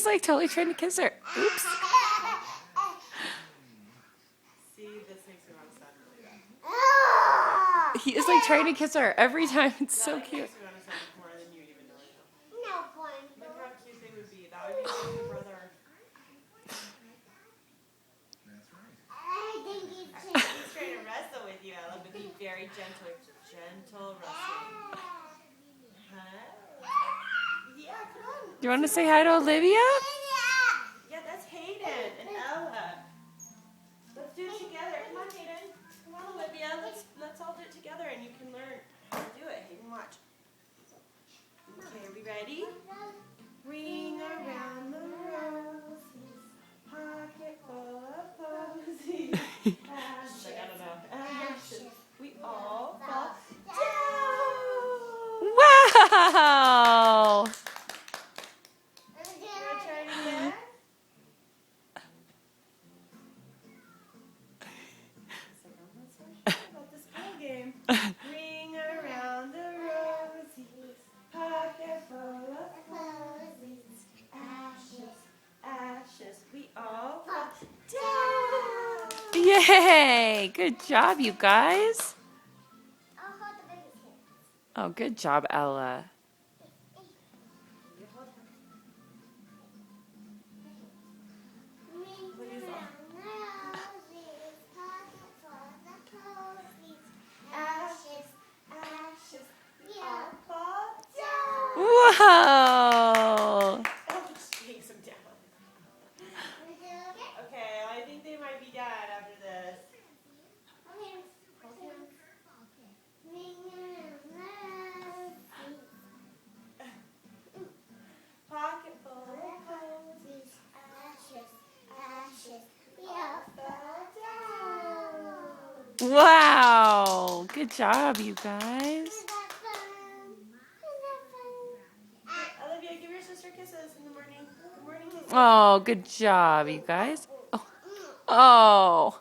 like totally trying to kiss her. Oops. See, this makes me want to sound really bad. He is like trying to kiss her every time. It's so That cute. makes me want to sound more than you even know. Look how cute they would be. That would be like a brother. He's trying to wrestle with you, Ella, but be very gentle. Gentle wrestling. Huh? Yeah, come on. Do you want to say hi to Olivia? Yeah, that's Hayden and Ella. Let's do it together. Come on, Hayden. Come on, Olivia. Let's all do it together, and you can learn how to do it. Hayden, watch. Okay, are we ready? Ring around the roses, pocket full of posies. Ashes, I don't know. Ashes, we all fall down. Wow! You want to try it again? About this ball game. Ring around the roses, pocket full of posies. Ashes, ashes, we all fall down. Yay! Good job, you guys. Oh, good job, Ella. Ashes, ashes, we all fall down. Whoa! Oh, she takes them down. Okay, I think they might be done after this. Pocket full of posies, ashes, ashes, we all fall down. Wow! Good job, you guys. Olivia, give your sister kisses in the morning. Good morning kisses. Oh, good job, you guys. Oh.